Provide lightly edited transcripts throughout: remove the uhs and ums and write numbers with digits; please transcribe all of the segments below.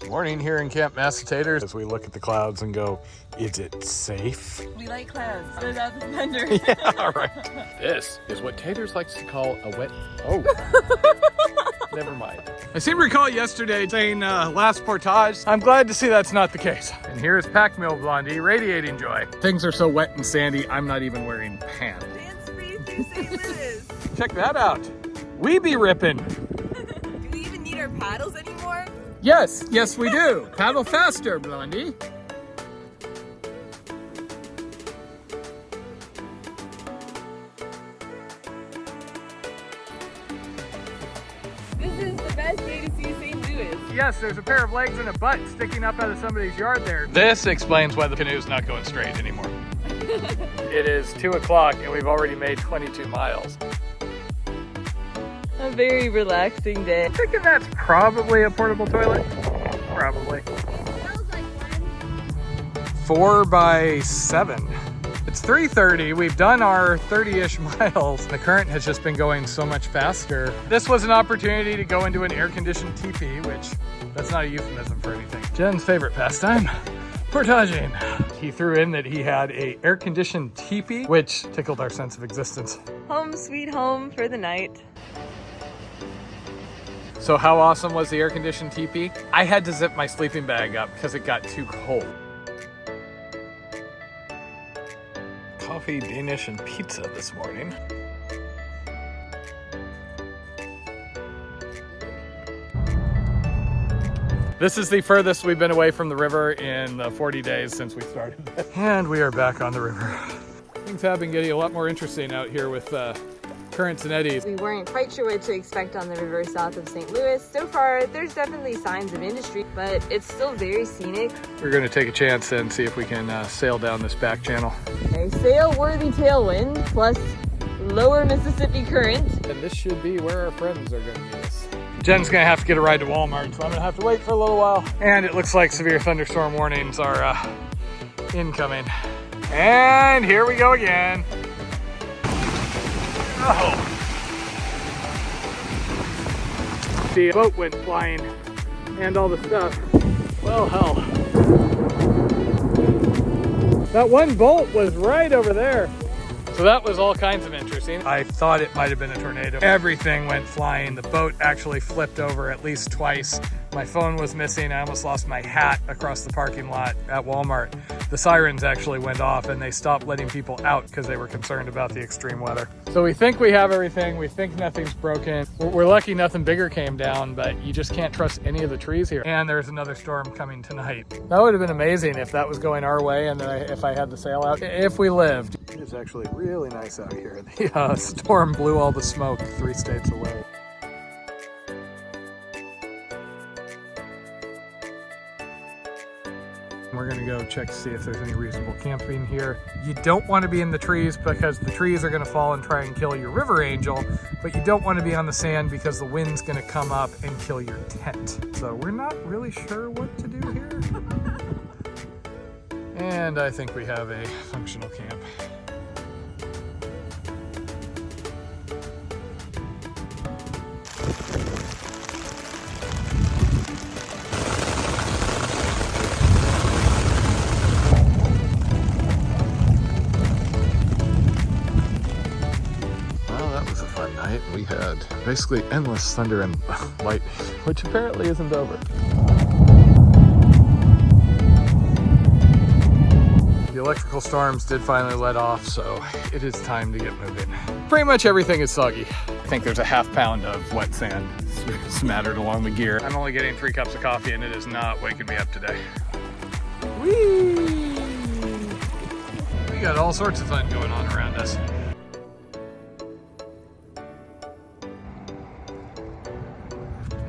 Morning here in Camp Massatators as we look at the clouds and go, is it safe? We like clouds, so that's the thunder. Yeah, right. This is what Taters likes to call a wet... Oh. Never mind. I seem to recall yesterday saying last portage. I'm glad to see that's not the case. And here's Pack Mill Blondie radiating joy. Things are so wet and sandy, I'm not even wearing pants. Dance free through St. Louis. Check that out. We be ripping. Do we even need our paddles anymore? Yes, yes we do. Paddle faster, Blondie. This is the best day to see St. Louis. Yes, there's a pair of legs and a butt sticking up out of somebody's yard there. This explains why the canoe's not going straight anymore. It is 2 o'clock and we've already made 22 miles. A very relaxing day. I'm thinking that's probably a portable toilet. Probably. Smells like one. 4 by 7. It's 3:30. We've done our 30-ish miles. The current has just been going so much faster. This was an opportunity to go into an air-conditioned teepee, which that's not a euphemism for anything. Jen's favorite pastime, portaging. He threw in that he had a air-conditioned teepee, which tickled our sense of existence. Home sweet home for the night. So how awesome was the air-conditioned teepee? I had to zip my sleeping bag up because it got too cold. Coffee, Danish, and pizza this morning. This is the furthest we've been away from the river in the 40 days since we started this. And we are back on the river. Things have been getting a lot more interesting out here with currents and eddies. We weren't quite sure what to expect on the river south of St. Louis. So far, there's definitely signs of industry, but it's still very scenic. We're going to take a chance and see if we can sail down this back channel. A sail-worthy tailwind plus lower Mississippi current. And this should be where our friends are going to meet us. Jen's going to have to get a ride to Walmart, so I'm going to have to wait for a little while. And it looks like severe thunderstorm warnings are incoming. And here we go again. Oh. The boat went flying and all the stuff. Well, hell. That one bolt was right over there. So that was all kinds of interesting. I thought it might have been a tornado. Everything went flying. The boat actually flipped over at least twice. My phone was missing. I almost lost my hat across the parking lot at Walmart. The sirens actually went off and they stopped letting people out because they were concerned about the extreme weather. So we think we have everything. We think nothing's broken. We're lucky nothing bigger came down, but you just can't trust any of the trees here. And there's another storm coming tonight. That would have been amazing if that was going our way and then if I had the sail out, if we lived. It is actually really nice out here. The storm blew all the smoke 3 states away. We're gonna go check to see if there's any reasonable camping here. You don't want to be in the trees because the trees are gonna fall and try and kill your river angel, but you don't want to be on the sand because the wind's gonna come up and kill your tent. So we're not really sure what to do here. And I think we have a functional camp. We had basically endless thunder and lightning, which apparently isn't over. The electrical storms did finally let off, so it is time to get moving. Pretty much everything is soggy. I think there's a ½ pound of wet sand smattered along the gear. I'm only getting 3 cups of coffee and it is not waking me up today. Whee! We got all sorts of fun going on around us.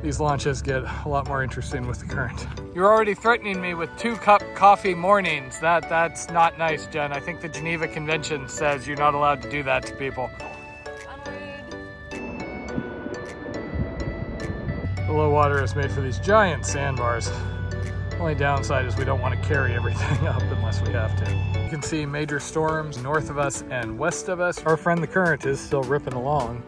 These launches get a lot more interesting with the current. You're already threatening me with 2-cup coffee mornings. That's not nice, Jen. I think the Geneva Convention says you're not allowed to do that to people. The low water is made for these giant sandbars. Only downside is we don't want to carry everything up unless we have to. You can see major storms north of us and west of us. Our friend the current is still ripping along.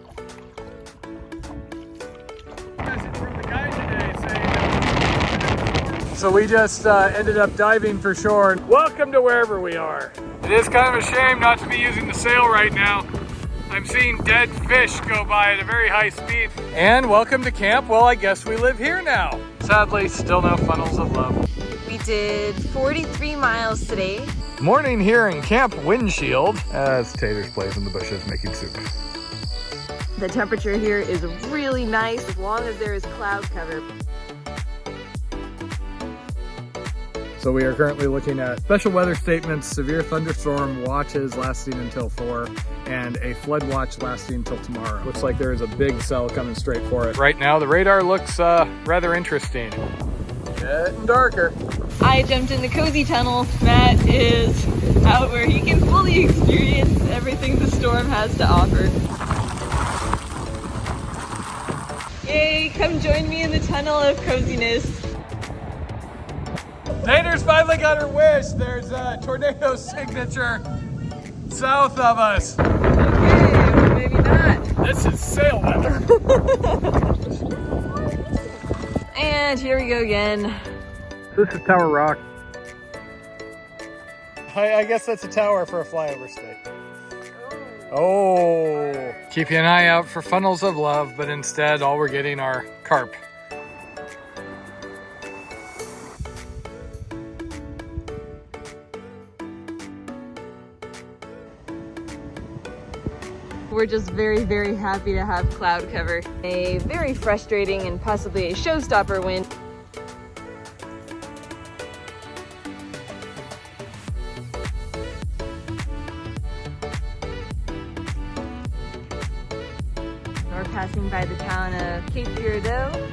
So we just ended up diving for shore. Welcome to wherever we are. It is kind of a shame not to be using the sail right now. I'm seeing dead fish go by at a very high speed. And welcome to camp. Well, I guess we live here now. Sadly, still no funnels of love. We did 43 miles today. Morning here in Camp Windshield as Tater's plays in the bushes making soup. The temperature here is really nice as long as there is cloud cover. So we are currently looking at special weather statements, severe thunderstorm watches lasting until 4, and a flood watch lasting until tomorrow. Looks like there is a big cell coming straight for it. Right now the radar looks rather interesting. Getting darker. I jumped in the cozy tunnel. Matt is out where he can fully experience everything the storm has to offer. Yay, come join me in the tunnel of coziness. Tater's finally got her wish. There's a tornado signature south of us. Okay, maybe not. This is sail weather. And here we go again. This is Tower Rock. I guess that's a tower for a flyover state. Oh. Keeping an eye out for funnels of love, but instead all we're getting are carp. We're just very, very happy to have cloud cover. A very frustrating and possibly a showstopper wind. We're passing by the town of Cape Girardeau.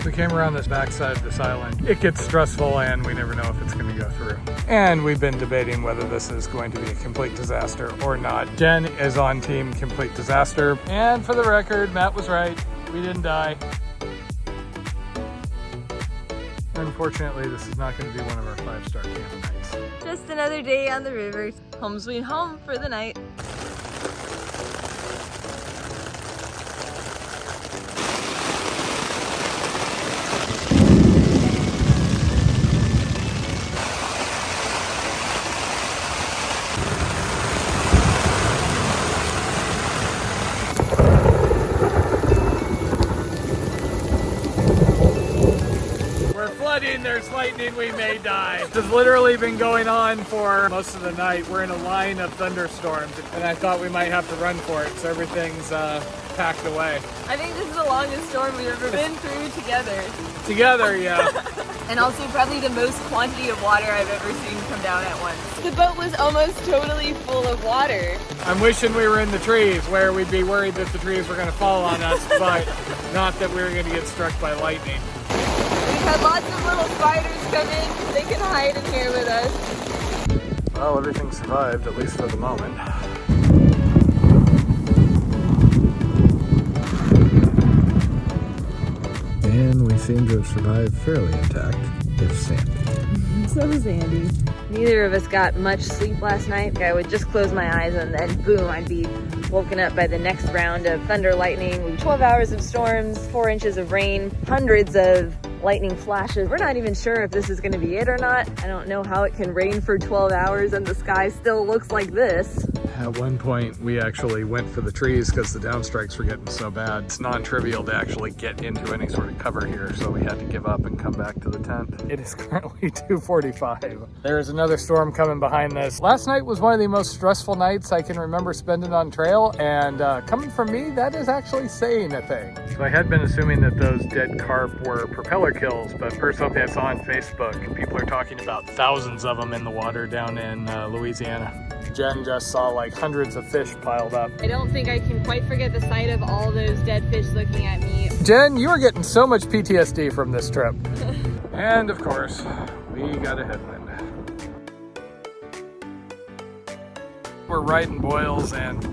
We came around this backside of this island. It gets stressful and we never know if it's going to go through. And we've been debating whether this is going to be a complete disaster or not. Jen is on team complete disaster. And for the record, Matt was right. We didn't die. Unfortunately, this is not going to be one of our 5-star camp nights. Just another day on the river. Home sweet home for the night. There's lightning, we may die. This has literally been going on for most of the night. We're in a line of thunderstorms and I thought we might have to run for it, so everything's packed away. I think this is the longest storm we've ever been through together. Together, yeah. And also probably the most quantity of water I've ever seen come down at once. The boat was almost totally full of water. I'm wishing we were in the trees where we'd be worried that the trees were going to fall on us, but not that we were going to get struck by lightning. We've had lots of little spiders come in. They can hide in here with us. Well, everything survived, at least for the moment. And we seem to have survived fairly intact, if sandy. So sandy. Neither of us got much sleep last night. I would just close my eyes and then boom, I'd be woken up by the next round of thunder, lightning, 12 hours of storms, 4 inches of rain, hundreds of lightning flashes. We're not even sure if this is going to be it or not. I don't know how it can rain for 12 hours and the sky still looks like this. At one point, we actually went for the trees because the downstrikes were getting so bad. It's non-trivial to actually get into any sort of cover here, so we had to give up and come back to the tent. It is currently 2:45. There is another storm coming behind this. Last night was one of the most stressful nights I can remember spending on trail, and coming from me, that is actually saying a thing. So I had been assuming that those dead carp were propeller kills, but per something I saw on Facebook, people are talking about thousands of them in the water down in Louisiana. Jen just saw like hundreds of fish piled up. I don't think I can quite forget the sight of all those dead fish looking at me. Jen, you are getting so much PTSD from this trip. And of course, we got a headwind. We're riding boils and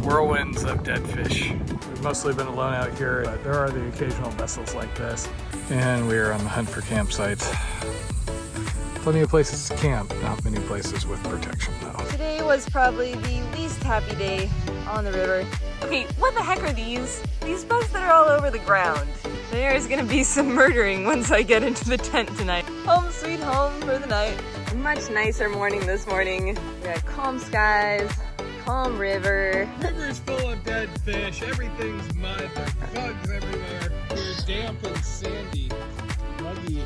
whirlwinds of dead fish. We've mostly been alone out here, but there are the occasional vessels like this. And we are on the hunt for campsites. Plenty of places to camp, not many places with protection though. Today was probably the least happy day on the river. Okay, what the heck are these? These bugs that are all over the ground. There's gonna be some murdering once I get into the tent tonight. Home sweet home for the night. Much nicer morning this morning. We got calm skies, calm river. River's full of dead fish. Everything's mud. There's bugs everywhere. We're damp and sandy, muggy,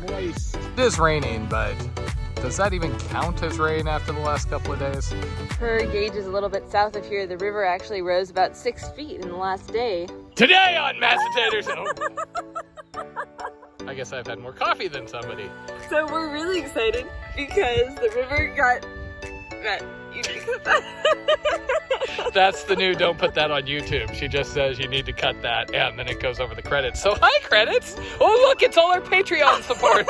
moist. It is raining, but does that even count as rain after the last couple of days? Her gauge is a little bit south of here. The river actually rose about 6 feet in the last day. Today on Massatators. I guess I've had more coffee than somebody. So we're really excited because the river got... You need to cut that. That's the new don't put that on YouTube. She just says you need to cut that and then it goes over the credits. So hi credits! Oh look, it's all our Patreon supporters.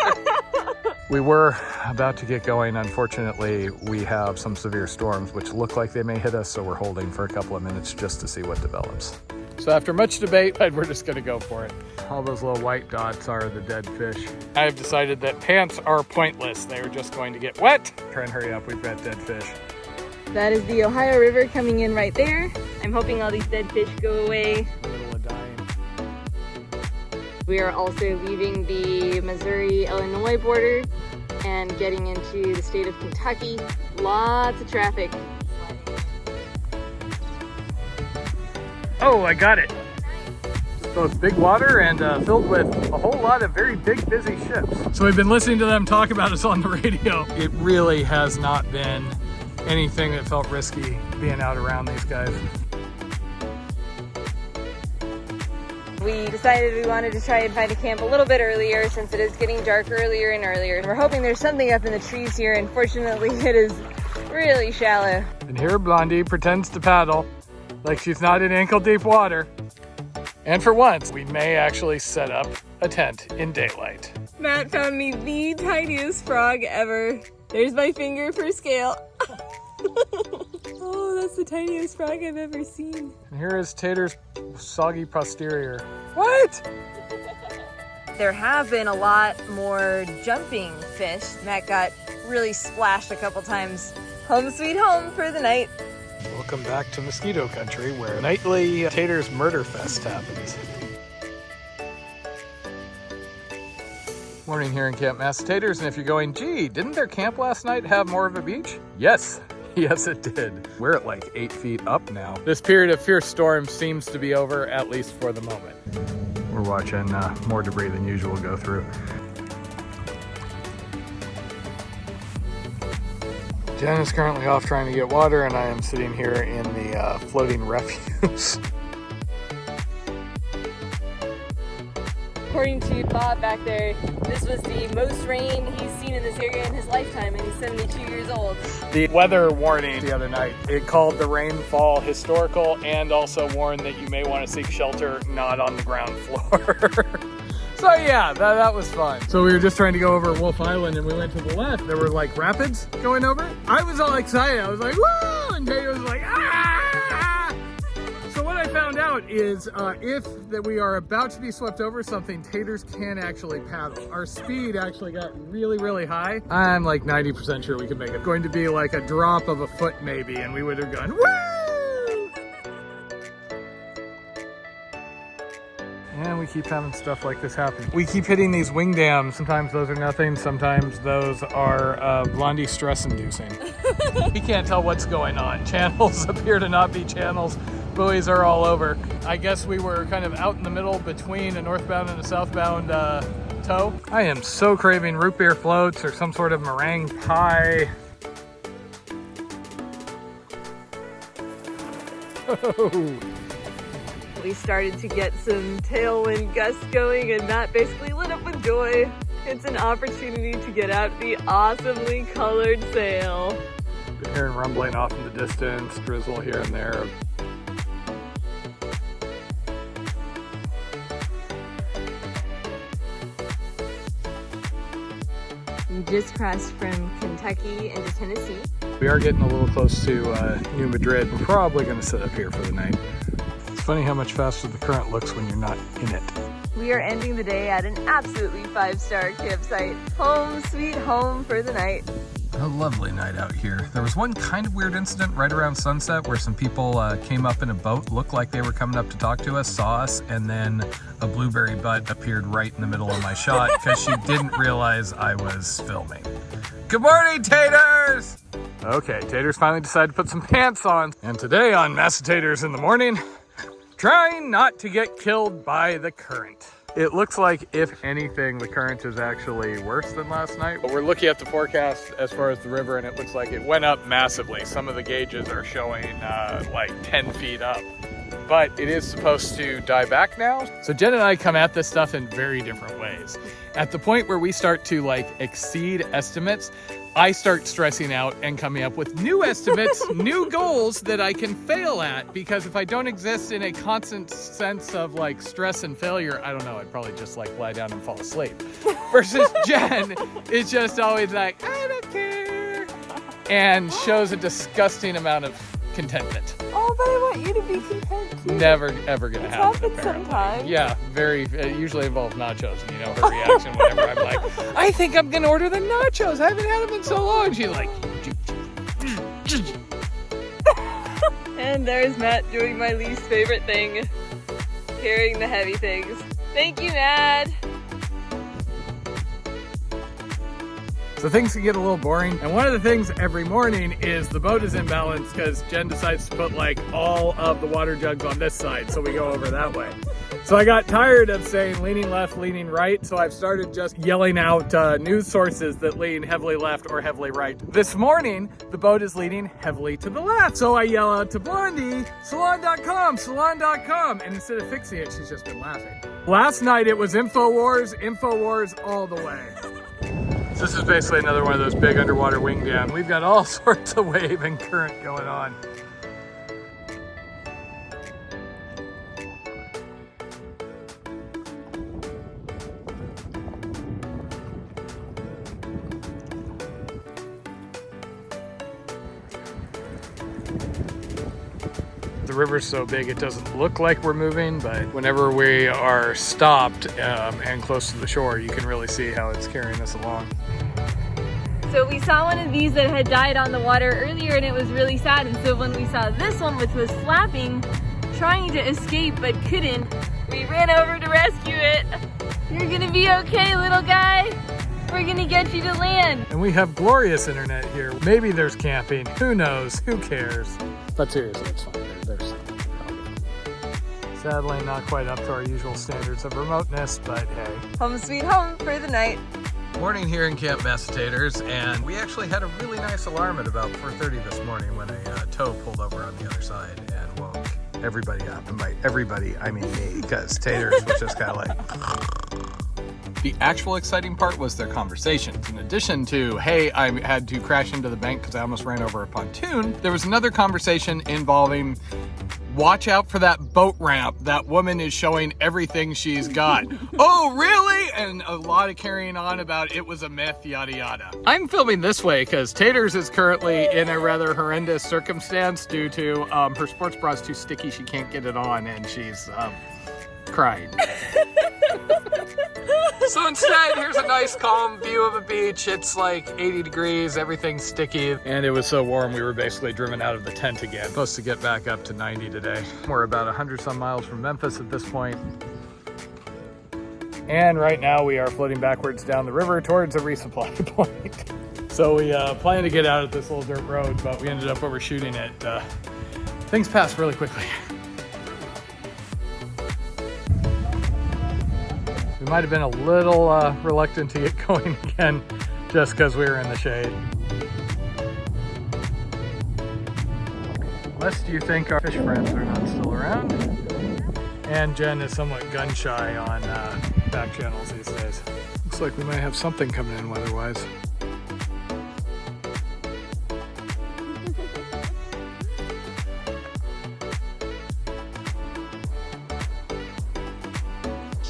We were about to get going. Unfortunately, we have some severe storms which look like they may hit us, so we're holding for a couple of minutes just to see what develops. So after much debate, we're just gonna go for it. All those little white dots are the dead fish. I've decided that pants are pointless. They're just going to get wet. Try and hurry up, we've got dead fish. That is the Ohio River coming in right there. I'm hoping all these dead fish go away. A little of dying. We are also leaving the Missouri-Illinois border and getting into the state of Kentucky. Lots of traffic. Oh, I got it. So it's big water and filled with a whole lot of very big, busy ships. So we've been listening to them talk about us on the radio. It really has not been anything that felt risky being out around these guys. We decided we wanted to try and find a camp a little bit earlier since it is getting dark earlier and earlier. And we're hoping there's something up in the trees here. Unfortunately, it is really shallow. And here Blondie pretends to paddle like she's not in ankle deep water. And for once, we may actually set up a tent in daylight. Matt found me the tiniest frog ever. There's my finger for scale. Oh, that's the tiniest frog I've ever seen. And here is Tater's soggy posterior. What? There have been a lot more jumping fish. Matt got really splashed a couple times. Home sweet home for the night. Welcome back to mosquito country where nightly Tater's murder fest happens. Morning here in Camp Massatators, and if you're going, gee, didn't their camp last night have more of a beach? Yes. Yes, it did. We're at like 8 feet up now. This period of fierce storms seems to be over, at least for the moment. We're watching more debris than usual go through. Jen is currently off trying to get water, and I am sitting here in the floating refuse. According to Bob back there, this was the most rain he's seen in this area in his lifetime, and he's 72 years old. The weather warning the other night, it called the rainfall historical and also warned that you may want to seek shelter not on the ground floor. So yeah, that was fun. So we were just trying to go over Wolf Island and we went to the left. There were like rapids going over. I was all excited. I was like, whoa! And Tater was like, ah! So what I found out is if that we are about to be swept over something, Taters can actually paddle. Our speed actually got really, really high. I'm like 90% sure we could make it. Going to be like a drop of a foot maybe, and we would have gone, woo! And we keep having stuff like this happen. We keep hitting these wing dams. Sometimes those are nothing. Sometimes those are Blondie stress-inducing. We can't tell what's going on. Channels appear to not be channels. Buoys are all over. I guess we were kind of out in the middle between a northbound and a southbound tow. I am so craving root beer floats or some sort of meringue pie. Oh. We started to get some tailwind gusts going, and Matt basically lit up with joy. It's an opportunity to get out the awesomely colored sail. Been hearing rumbling off in the distance, drizzle here and there. We just crossed from Kentucky into Tennessee. We are getting a little close to New Madrid. We're probably going to sit up here for the night. It's funny how much faster the current looks when you're not in it. We are ending the day at an absolutely 5-star campsite. Home sweet home for the night. A lovely night out here. There was one kind of weird incident right around sunset where some people came up in a boat, looked like they were coming up to talk to us, saw us, and then a blueberry butt appeared right in the middle of my shot because she didn't realize I was filming. Good morning, Taters! Okay, Taters finally decided to put some pants on. And today on Massatators in the Morning, trying not to get killed by the current. It looks like, if anything, the current is actually worse than last night. But we're looking at the forecast as far as the river, and it looks like it went up massively. Some of the gauges are showing like 10 feet up. But it is supposed to die back now. So Jen and I come at this stuff in very different ways. At the point where we start to like exceed estimates, I start stressing out and coming up with new estimates, new goals that I can fail at, because if I don't exist in a constant sense of like stress and failure, I don't know, I'd probably just like lie down and fall asleep. Versus Jen is just always like, I don't care, and shows a disgusting amount of contentment. Oh, but I want you to be content too. Never, ever gonna happen, apparently. Sometimes. Yeah, it usually involves nachos, and you know her reaction whenever I'm like, I think I'm gonna order the nachos. I haven't had them in so long. She's like, and there's Matt doing my least favorite thing, carrying the heavy things. Thank you, Matt. So things can get a little boring. And one of the things every morning is the boat is imbalanced because Jen decides to put like all of the water jugs on this side. So we go over that way. So I got tired of saying leaning left, leaning right. So I've started just yelling out news sources that lean heavily left or heavily right. This morning, the boat is leaning heavily to the left. So I yell out to Blondie, salon.com, salon.com. And instead of fixing it, she's just been laughing. Last night it was InfoWars all the way. This is basically another one of those big underwater wing dams. We've got all sorts of wave and current going on. The river's so big it doesn't look like we're moving, but whenever we are stopped and close to the shore, you can really see how it's carrying us along. So we saw one of these that had died on the water earlier, and it was really sad. And so when we saw this one, which was flapping, trying to escape but couldn't, we ran over to rescue it. You're gonna be okay, little guy. We're gonna get you to land. And we have glorious internet here. Maybe there's camping, who knows, who cares? But seriously, it's fine. There's sadly not quite up to our usual standards of remoteness, but hey. Home sweet home for the night. Morning here in Camp Massatators, and we actually had a really nice alarm at about 4:30 this morning when a tow pulled over on the other side and woke everybody up. And by everybody, I mean me, because Taters was just kind of like... The actual exciting part was their conversations. In addition to, hey, I had to crash into the bank because I almost ran over a pontoon, there was another conversation involving, watch out for that boat ramp. That woman is showing everything she's got. Oh, really? And a lot of carrying on about it was a myth, yada, yada. I'm filming this way because Taters is currently in a rather horrendous circumstance due to her sports bra is too sticky. She can't get it on, and she's crying. So instead, here's a nice calm view of a beach. It's like 80 degrees, everything's sticky. And it was so warm, we were basically driven out of the tent again. Supposed to get back up to 90 today. We're about 100 some miles from Memphis at this point. And right now we are floating backwards down the river towards a resupply point. So we planned to get out at this little dirt road, but we ended up overshooting it. Things passed really quickly. We might have been a little reluctant to get going again just because we were in the shade. Lest you think our fish friends are not still around. And Jen is somewhat gun shy on back channels these days. Looks like we might have something coming in weather-wise.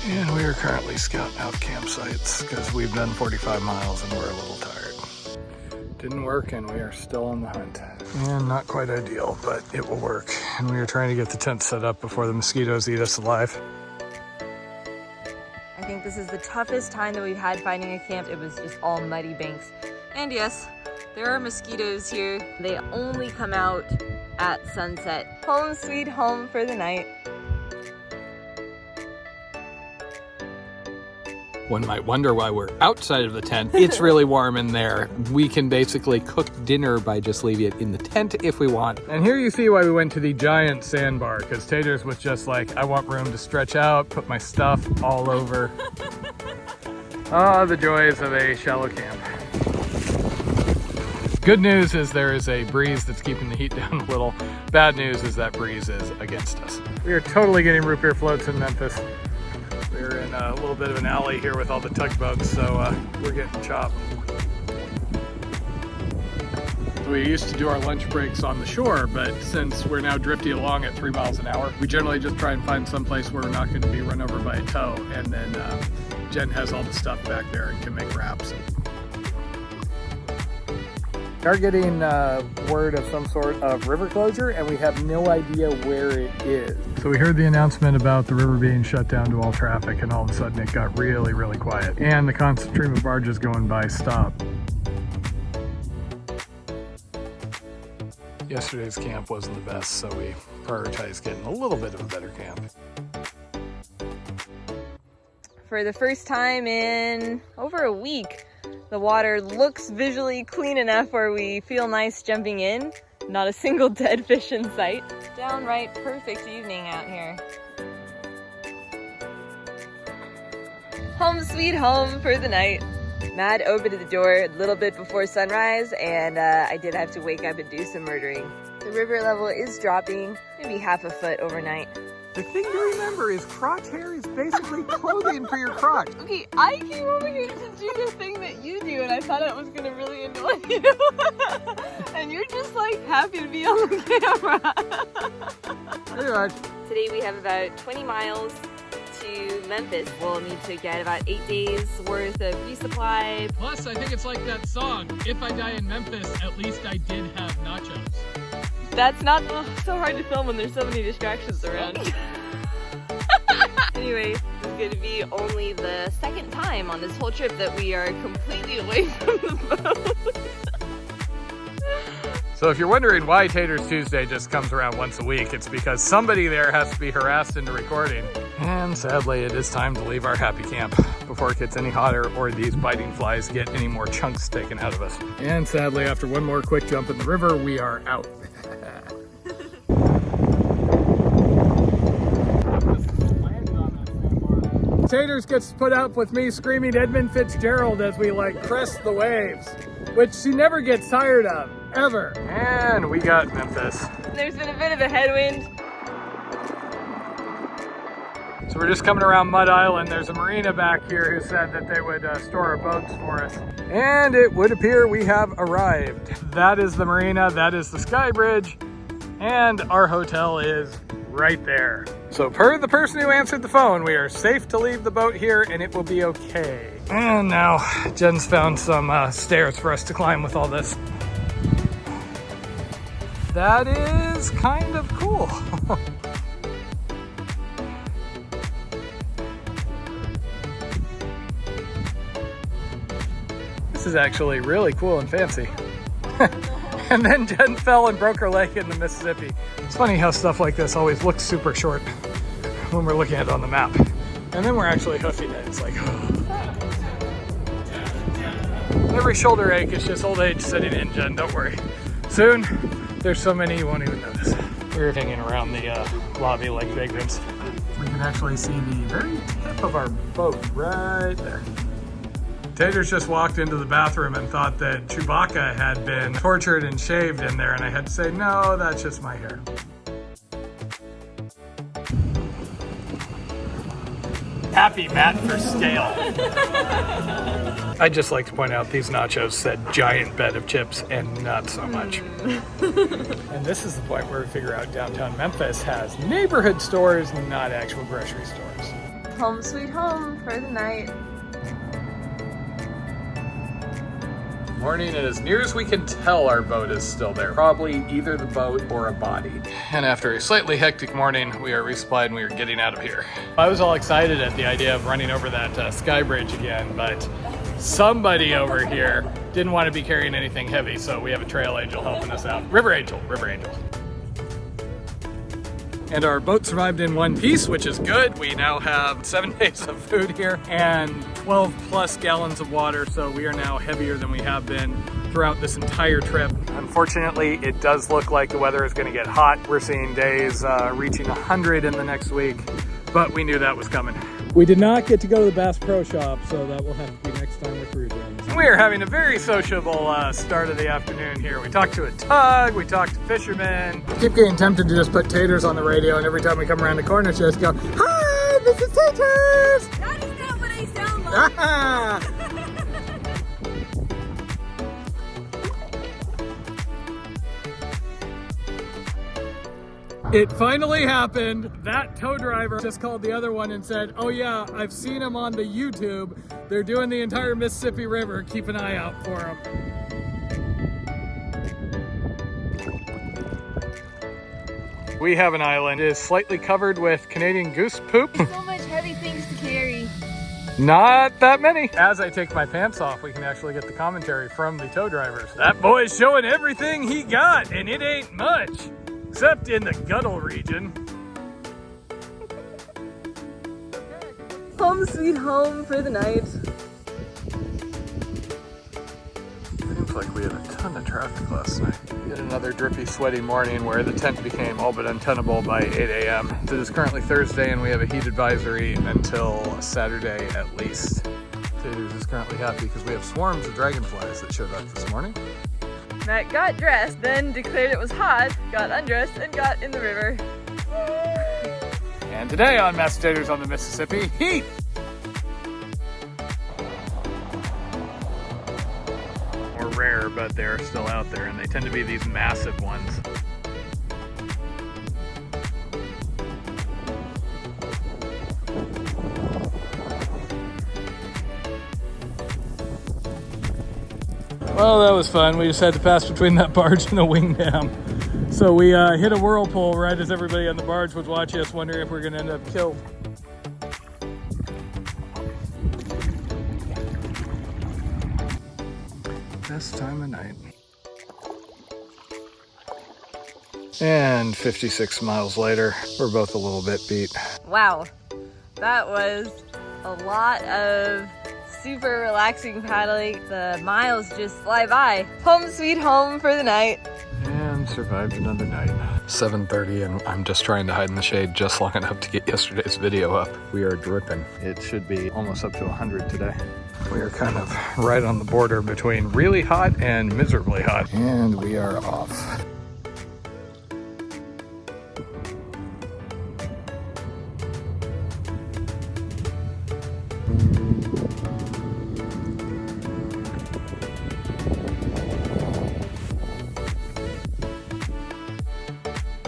And we are currently scouting out campsites because we've done 45 miles and we're a little tired. Didn't work and we are still on the hunt. And not quite ideal, but it will work. And we are trying to get the tent set up before the mosquitoes eat us alive. I think this is the toughest time that we've had finding a camp. It was just all muddy banks. And yes, There are mosquitoes here. They only come out at sunset. Home sweet home for the night. One might wonder why we're outside of the tent. It's really warm in there. We can basically cook dinner by just leaving it in the tent if we want. And here you see why we went to the giant sandbar, because Taters was just like, I want room to stretch out, put my stuff all over. Ah, the joys of a shallow camp. Good news is there is a breeze that's keeping the heat down a little. Bad news is that breeze is against us. We are totally getting root beer floats in Memphis. We're in a little bit of an alley here with all the tugboats, so we're getting chopped. We used to do our lunch breaks on the shore, but since we're now drifting along at 3 miles an hour, we generally just try and find some place where we're not going to be run over by a tow, and then Jen has all the stuff back there and can make wraps. We are getting word of some sort of river closure, and we have no idea where it is. So we heard the announcement about the river being shut down to all traffic, and all of a sudden it got really, really quiet. And the constant stream of barges going by stopped. Yesterday's camp wasn't the best, so we prioritized getting a little bit of a better camp. For the first time in over a week, the water looks visually clean enough where we feel nice jumping in. Not a single dead fish in sight. Downright perfect evening out here. Home sweet home for the night. Matt opened the door a little bit before sunrise, and I did have to wake up and do some murdering. The river level is dropping, maybe half a foot overnight. The thing to remember is crotch hair is basically clothing for your crotch. Okay, I came over here to do the thing that you do, and I thought it was gonna really annoy you. And you're just like happy to be on the camera. Anyway. Today we have about 20 miles to Memphis. We'll need to get about 8 days worth of resupply. Plus, I think it's like that song, if I die in Memphis, at least I did have nachos. That's not so hard to film when there's so many distractions around. Anyway, this is going to be only the second time on this whole trip that we are completely away from the boat. So if you're wondering why Taters Tuesday just comes around once a week, it's because somebody there has to be harassed into recording. And sadly, it is time to leave our happy camp before it gets any hotter or these biting flies get any more chunks taken out of us. And sadly, after one more quick jump in the river, we are out. Taters gets put up with me screaming Edmund Fitzgerald as we like crest the waves, which she never gets tired of, ever. And we got Memphis. There's been a bit of a headwind. So we're just coming around Mud Island. There's a marina back here who said that they would store our boats for us. And it would appear we have arrived. That is the marina, that is the sky bridge, and our hotel is right there. So per the person who answered the phone, we are safe to leave the boat here and it will be okay. And now Jen's found some stairs for us to climb with all this. That is kind of cool. This is actually really cool and fancy. And then Jen fell and broke her leg in the Mississippi. It's funny how stuff like this always looks super short when we're looking at it on the map. And then we're actually hoofing it. It's like, oh. Every shoulder ache is just old age setting in, Jen, don't worry. Soon, there's so many you won't even notice. We're hanging around the lobby like vagrants. We can actually see the very tip of our boat right there. Taters just walked into the bathroom and thought that Chewbacca had been tortured and shaved in there, and I had to say, no, that's just my hair. Happy Matt for scale. I'd just like to point out these nachos said giant bed of chips and not so much. And this is the point where we figure out downtown Memphis has neighborhood stores, not actual grocery stores. Home sweet home for the night. Morning, and as near as we can tell, our boat is still there. Probably either the boat or a body. And after a slightly hectic morning, we are resupplied and we are getting out of here. I was all excited at the idea of running over that sky bridge again, but somebody over here didn't want to be carrying anything heavy, so we have a trail angel helping us out. River angel. And our boat survived in one piece, which is good. We now have 7 days of food here and 12 plus gallons of water, so we are now heavier than we have been throughout this entire trip. Unfortunately, it does look like the weather is going to get hot. We're seeing days reaching 100 in the next week, but we knew that was coming. We did not get to go to the Bass Pro Shop, so that will have to be next time we're cruising. We are having a very sociable start of the afternoon here. We talked to a tug, we talked to fishermen. I keep getting tempted to just put Taters on the radio, and every time we come around the corner, she just go, "Hi, this is Taters!" That is not what I sound like. It finally happened. That tow driver just called the other one and said, "Oh yeah, I've seen them on the YouTube. They're doing the entire Mississippi River. Keep an eye out for them." We have an island. It is slightly covered with Canadian goose poop. So much heavy things to carry. Not that many. As I take my pants off, we can actually get the commentary from the tow drivers. That boy's showing everything he got, and it ain't much. Except in the Guttle region. Home sweet home for the night. Seems like we had a ton of traffic last night. We had another drippy, sweaty morning where the tent became all but untenable by 8 a.m. It is currently Thursday and we have a heat advisory until Saturday at least. Taters is currently happy because we have swarms of dragonflies that showed up this morning. Matt got dressed, then declared it was hot, got undressed, and got in the river. And today on Taters on the Mississippi, heat! More rare, but they're still out there, and they tend to be these massive ones. Well, that was fun. We just had to pass between that barge and a wing dam. So we hit a whirlpool right as everybody on the barge was watching us, wondering if we were going to end up killed. Best time of night. And 56 miles later, we're both a little bit beat. Wow, that was a lot of super relaxing paddling. The miles just fly by. Home sweet home for the night. And survived another night. 7:30 and I'm just trying to hide in the shade just long enough to get yesterday's video up. We are dripping. It should be almost up to 100 today. We are kind of right on the border between really hot and miserably hot. And we are off.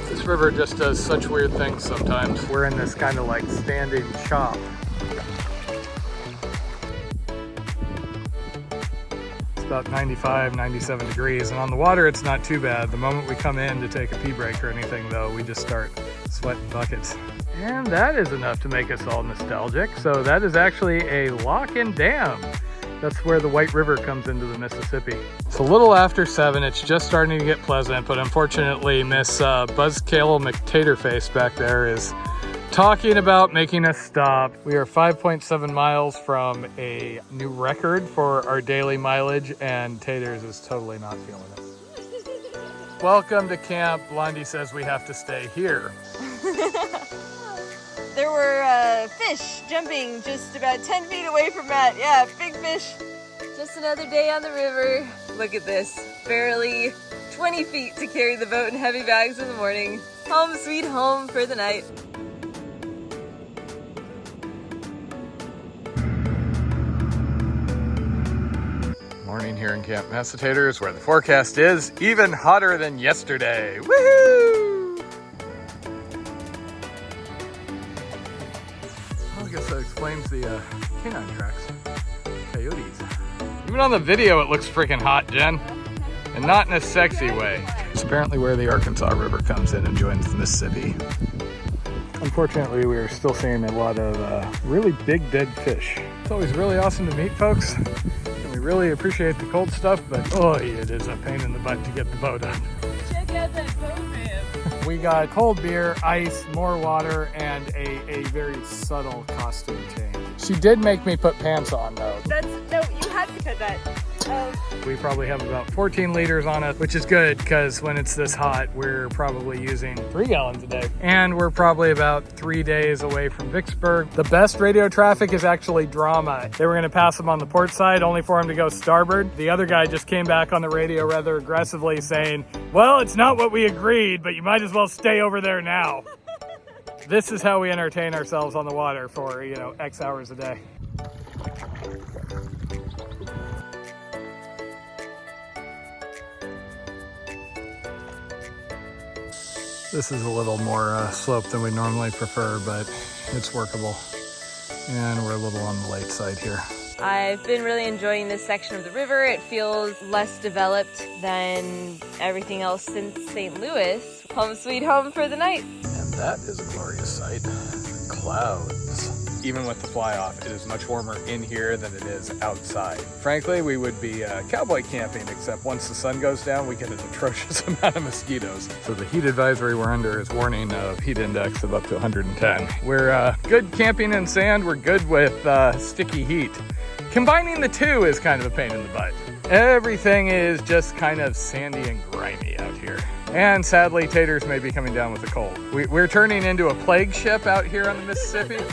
This river just does such weird things sometimes. We're in this kind of like standing chop. It's about 95, 97 degrees, and on the water it's not too bad. The moment we come in to take a pee break or anything though, we just start sweating buckets. And that is enough to make us all nostalgic. So that is actually a lock and dam. That's where the White River comes into the Mississippi. It's a little after 7. It's just starting to get pleasant, but unfortunately Miss Buzzkill McTaterface back there is talking about making us stop. We are 5.7 miles from a new record for our daily mileage, and Taters is totally not feeling it. Welcome to camp. Blondie says we have to stay here. There were fish jumping just about 10 feet away from Matt. Yeah, big fish. Just another day on the river. Look at this. Barely 20 feet to carry the boat and heavy bags in the morning. Home sweet home for the night. Morning here in Camp Taters, where the forecast is even hotter than yesterday. Woohoo! I guess that explains the canine tracks. Coyotes. Even on the video it looks freaking hot, Jen. And not in a sexy way. It's apparently where the Arkansas River comes in and joins the Mississippi. Unfortunately, we are still seeing a lot of really big dead fish. It's always really awesome to meet folks. And we really appreciate the cold stuff, but oh, it is a pain in the butt to get the boat up. Check out that boat ramp. We got cold beer, ice, more water, and a very subtle costume change. She did make me put pants on though. No, you had to cut that. We probably have about 14 liters on it, which is good because when it's this hot, we're probably using 3 gallons a day. And we're probably about 3 days away from Vicksburg. The best radio traffic is actually Drama. They were gonna pass him on the port side, only for him to go starboard. The other guy just came back on the radio rather aggressively saying, well, it's not what we agreed, but you might as well stay over there now. This is how we entertain ourselves on the water for, you know, X hours a day. This is a little more slope than we normally prefer, but it's workable. And we're a little on the late side here. I've been really enjoying this section of the river. It feels less developed than everything else since St. Louis. Home sweet home for the night. And that is a glorious sight. Clouds. Even with the fly off, it is much warmer in here than it is outside. Frankly, we would be cowboy camping, except once the sun goes down, we get an atrocious amount of mosquitoes. So the heat advisory we're under is warning of heat index of up to 110. We're good camping in sand. We're good with sticky heat. Combining the two is kind of a pain in the butt. Everything is just kind of sandy and grimy out here. And sadly, taters may be coming down with the cold. We're turning into a plague ship out here on the Mississippi.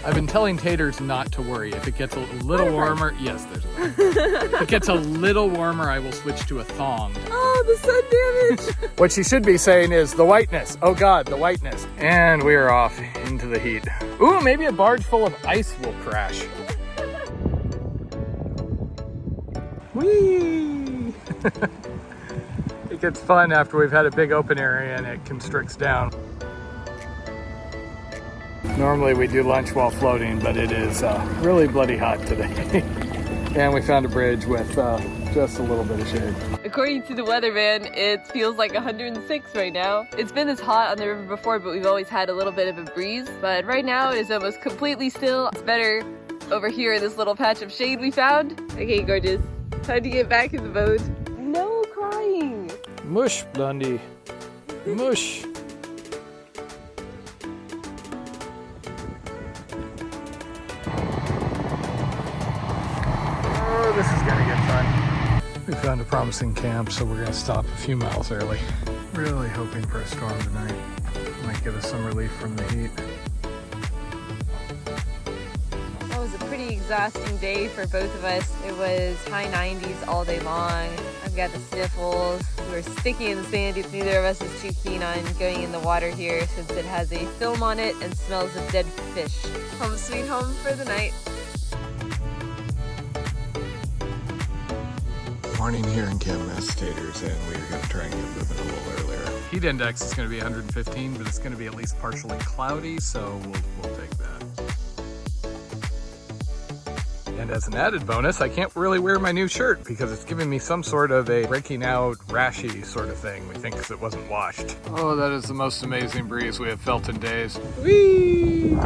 I've been telling taters not to worry. If it gets a little warmer, yes, there's a one. If it gets a little warmer, I will switch to a thong. Oh, the sun damage. What she should be saying is the whiteness. Oh God, the whiteness. And we are off into the heat. Ooh, maybe a barge full of ice will crash. Whee! It gets fun after we've had a big open area and it constricts down. Normally we do lunch while floating, but it is really bloody hot today. And we found a bridge with just a little bit of shade. According to the weatherman, it feels like 106 right now. It's been this hot on the river before, but we've always had a little bit of a breeze. But right now it is almost completely still. It's better over here in this little patch of shade we found. Okay, gorgeous. Time to get back in the boat. No crying. Mush, Blondie. Mush. Oh, this is gonna get fun. We found a promising camp, so we're gonna stop a few miles early. Really hoping for a storm tonight. Might give us some relief from the heat. That was a pretty exhausting day for both of us. It was high 90s all day long. I've got the sniffles. We're sticky in the sand. Neither of us is too keen on going in the water here since it has a film on it and smells of dead fish. Home sweet home for the night. Morning here in Camp Massatators, and we're going to try and get moving a little earlier. Heat index is going to be 115, but it's going to be at least partially cloudy, so we'll take that. And as an added bonus, I can't really wear my new shirt because it's giving me some sort of a breaking out, rashy sort of thing, we think, because it wasn't washed. Oh, that is the most amazing breeze we have felt in days. Whee!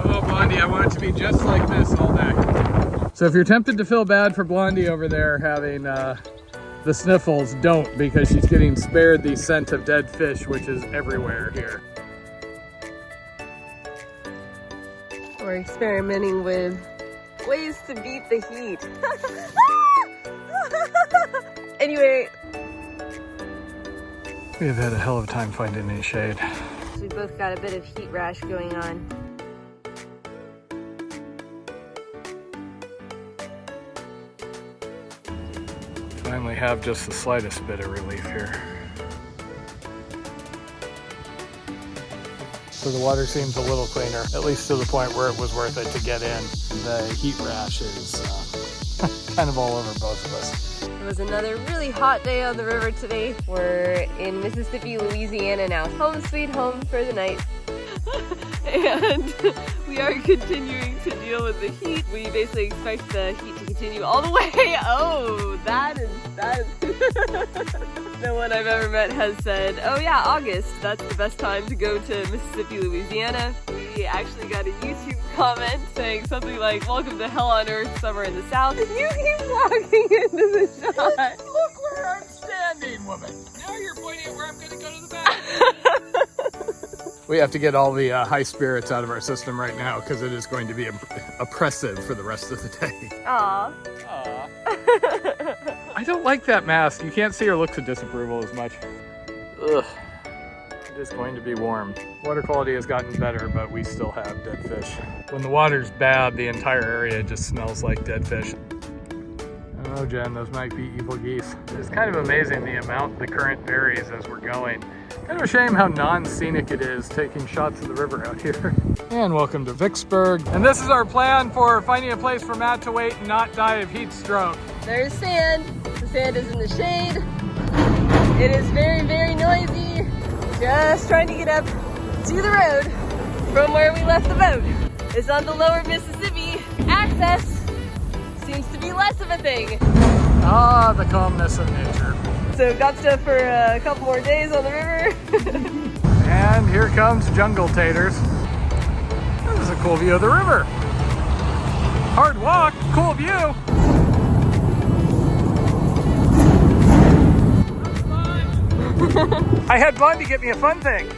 Oh, Blondie, I want it to be just like this all day. So if you're tempted to feel bad for Blondie over there having the sniffles, don't, because she's getting spared the scent of dead fish, which is everywhere here. We're experimenting with ways to beat the heat. Anyway. We've had a hell of a time finding any shade. We both got a bit of heat rash going on. Finally have just the slightest bit of relief here. So the water seems a little cleaner, at least to the point where it was worth it to get in. The heat rash is kind of all over both of us. It was another really hot day on the river today. We're in Mississippi, Louisiana now. Home sweet home for the night. And we are continuing to deal with the heat. We basically expect the heat to continue all the way. Oh, that is no one I've ever met has said, oh yeah, August, that's the best time to go to Mississippi, Louisiana. We we actually got a YouTube comment saying something like, "Welcome to hell on earth, somewhere in the south." And you keep walking into the shot. Look where I'm standing, woman. Now you're pointing at where I'm going to go to the bathroom. We have to get all the high spirits out of our system right now because it is going to be oppressive for the rest of the day. Aw. I don't like that mask. You can't see her looks of disapproval as much. Ugh. It is going to be warm. Water quality has gotten better, but we still have dead fish. When the water's bad, the entire area just smells like dead fish. I don't know, Jen, those might be evil geese. It's kind of amazing the amount the current varies as we're going. Kind of a shame how non-scenic it is taking shots of the river out here. And welcome to Vicksburg. And this is our plan for finding a place for Matt to wait and not die of heat stroke. There's sand. The sand is in the shade. It is very, very noisy. Just trying to get up to the road from where we left the boat. It's on the lower Mississippi. Access seems to be less of a thing. Ah, the calmness of nature. So got stuff for a couple more days on the river. And here comes Jungle Taters. This is a cool view of the river. Hard walk, cool view. I had Blondie get me a fun thing.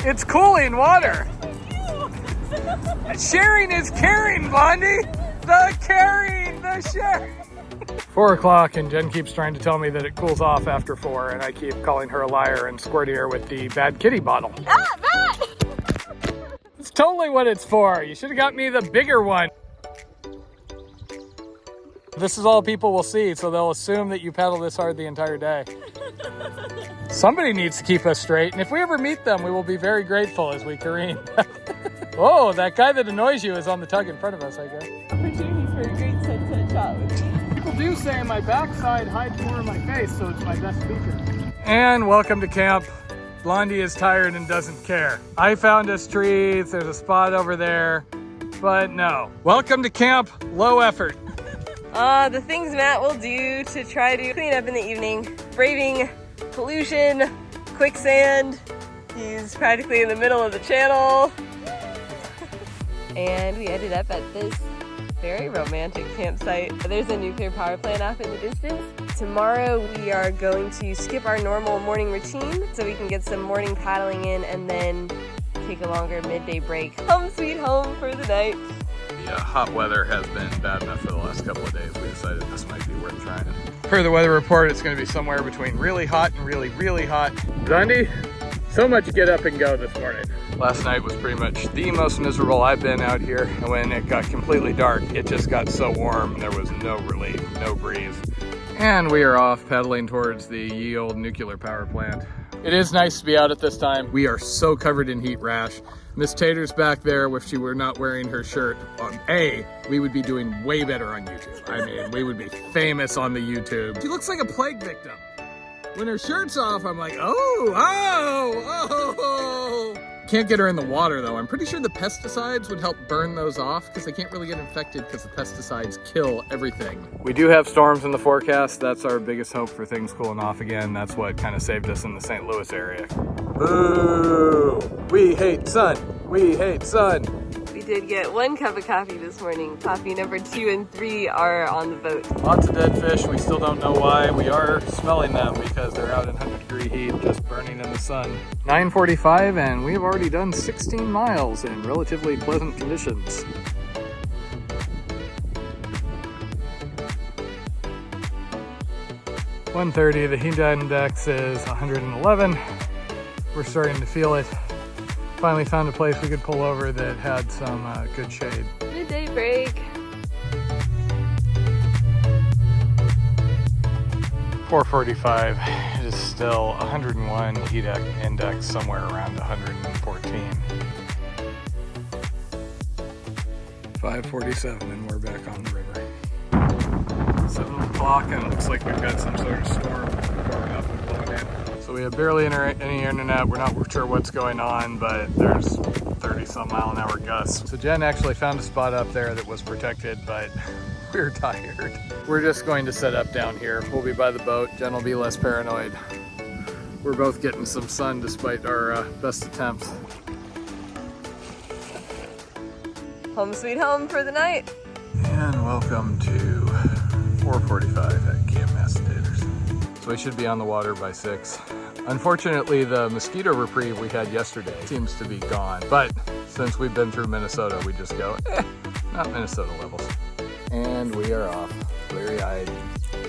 It's cooling water. Sharing is caring, Blondie. The caring, the sharing. 4 o'clock and Jen keeps trying to tell me that it cools off after 4 and I keep calling her a liar and squirting her with the bad kitty bottle. Ah, Matt! It's totally what it's for. You should have got me the bigger one. This is all people will see, so they'll assume that you paddle this hard the entire day. Somebody needs to keep us straight, and if we ever meet them, we will be very grateful as we careen. Oh, that guy that annoys you is on the tug in front of us, I guess. Opportunity for a great sunset shot with you. People do say my backside hides more of my face, so it's my best feature. And welcome to camp. Blondie is tired and doesn't care. I found us trees, there's a spot over there, but no. Welcome to camp, low effort. The things Matt will do to try to clean up in the evening. Braving pollution, quicksand. He's practically in the middle of the channel. And we ended up at this very romantic campsite. There's a nuclear power plant off in the distance. Tomorrow we are going to skip our normal morning routine so we can get some morning paddling in and then take a longer midday break. Home sweet home for the night. The hot weather has been bad enough for the last couple of days. We decided this might be worth trying. Per the weather report, it's going to be somewhere between really hot and really, really hot. Blondie, so much get up and go this morning. Last night was pretty much the most miserable I've been out here. And when it got completely dark, it just got so warm. There was no relief, no breeze. And we are off paddling towards the ye old nuclear power plant. It is nice to be out at this time. We are so covered in heat rash. Miss Tater's back there. If she were not wearing her shirt, we would be doing way better on YouTube. I mean, we would be famous on the YouTube. She looks like a plague victim. When her shirt's off, I'm like, oh. Can't get her in the water though. I'm pretty sure the pesticides would help burn those off because they can't really get infected because the pesticides kill everything. We do have storms in the forecast. That's our biggest hope for things cooling off again. That's what kind of saved us in the St. Louis area. Boo! We hate sun. We hate sun. We did get 1 cup of coffee this morning. Coffee number 2 and 3 are on the boat. Lots of dead fish. We still don't know why. We are smelling them because they're out in 100-degree heat, just burning in the sun. 9:45 and we've already done 16 miles in relatively pleasant conditions. .130, the heat index is 111. We're starting to feel it. Finally found a place we could pull over that had some good shade. Midday break. 4:45. It is still 101, heat index somewhere around 114. 5:47 and we're back on the river. 7 o'clock and it looks like we've got some sort of storm coming up and blowing in. So we have barely any internet. We're not sure what's going on, but there's 30-some mile-an-hour gusts. So Jen actually found a spot up there that was protected, but we're tired. We're just going to set up down here. We'll be by the boat. Jen will be less paranoid. We're both getting some sun despite our best attempts. Home sweet home for the night. And welcome to 4:45 at Camp Massatators. So we should be on the water by 6. Unfortunately, the mosquito reprieve we had yesterday seems to be gone. But since we've been through Minnesota, we just go, not Minnesota levels. And we are off, bleary-eyed,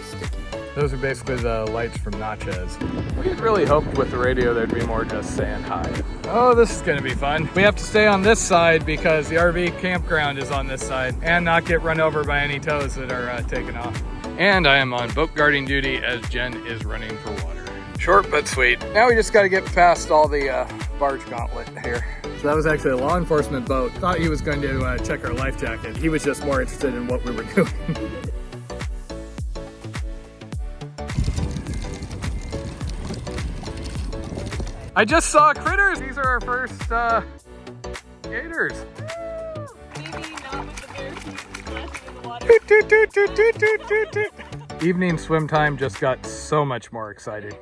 sticky. Those are basically the lights from Natchez. We had really hoped with the radio there'd be more just saying hi. Oh, this is gonna be fun. We have to stay on this side because the RV campground is on this side and not get run over by any tows that are taken off. And I am on boat guarding duty as Jen is running for water. Short but sweet. Now we just got to get past all the barge gauntlet here. So that was actually a law enforcement boat. Thought he was going to check our life jacket. He was just more interested in what we were doing. I just saw critters. These are our first gators. Maybe not with the bare feet splashing in the water. Toot, toot, toot, toot, toot, toot, toot, toot. Evening swim time just got so much more excited.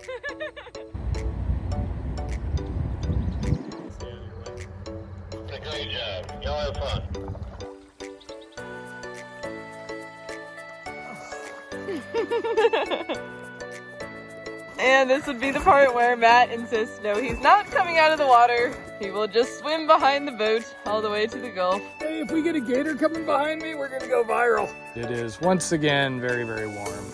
Great job. Y'all have fun. And this would be the part where Matt insists, no, he's not coming out of the water. He will just swim behind the boat all the way to the Gulf. Hey, if we get a gator coming behind me, we're gonna go viral. It is once again very, very warm.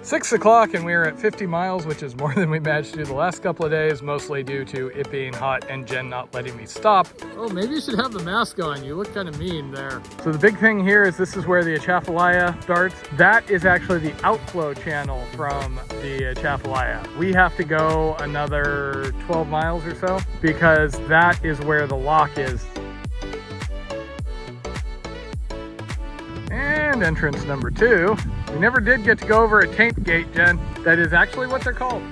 6 o'clock and we are at 50 miles, which is more than we managed to do the last couple of days, mostly due to it being hot and Jen not letting me stop. Oh, maybe you should have the mask on. You look kind of mean there. So the big thing here is this is where the Atchafalaya starts. That is actually the outflow channel from the Atchafalaya. We have to go another 12 miles or so because that is where the lock is. And entrance number 2. We never did get to go over a taint gate, Jen. That is actually what they're called.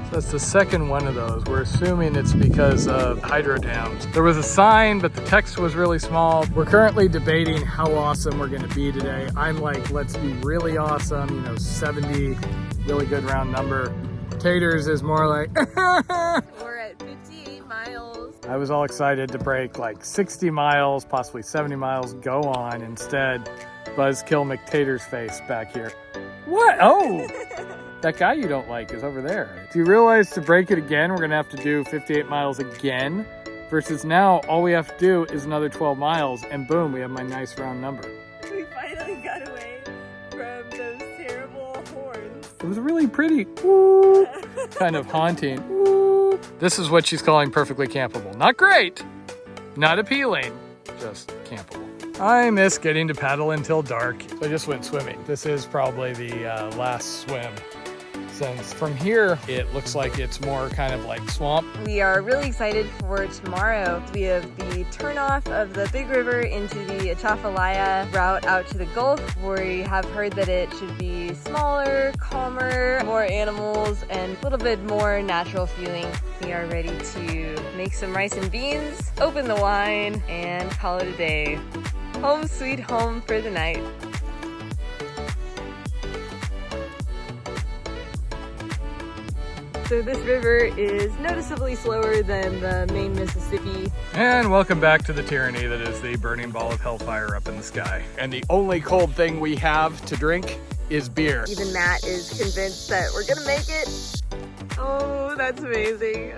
So that's the second one of those. We're assuming it's because of hydro dams. There was a sign, but the text was really small. We're currently debating how awesome we're gonna be today. I'm like, let's be really awesome, 70, really good round number. Taters is more like, We're at 58 miles. I was all excited to break like 60 miles, possibly 70 miles, go on. Instead, Buzzkill McTater's face back here. What? Oh, that guy you don't like is over there. Do you realize to break it again, we're gonna have to do 58 miles again? Versus now, all we have to do is another 12 miles and boom, we have my nice round number. We finally got away from those terrible horns. It was really pretty, woo, kind of haunting. Woo. This is what she's calling perfectly campable. Not great, not appealing, just campable. I miss getting to paddle until dark, so I just went swimming. This is probably the last swim, since from here, it looks like it's more kind of like swamp. We are really excited for tomorrow. We have the turnoff of the big river into the Atchafalaya route out to the Gulf. We have heard that it should be smaller, calmer, more animals, and a little bit more natural feeling. We are ready to make some rice and beans, open the wine, and call it a day. Home sweet home for the night. So this river is noticeably slower than the main Mississippi. And welcome back to the tyranny that is the burning ball of hellfire up in the sky. And the only cold thing we have to drink is beer. Even Matt is convinced that we're gonna make it. Oh, that's amazing.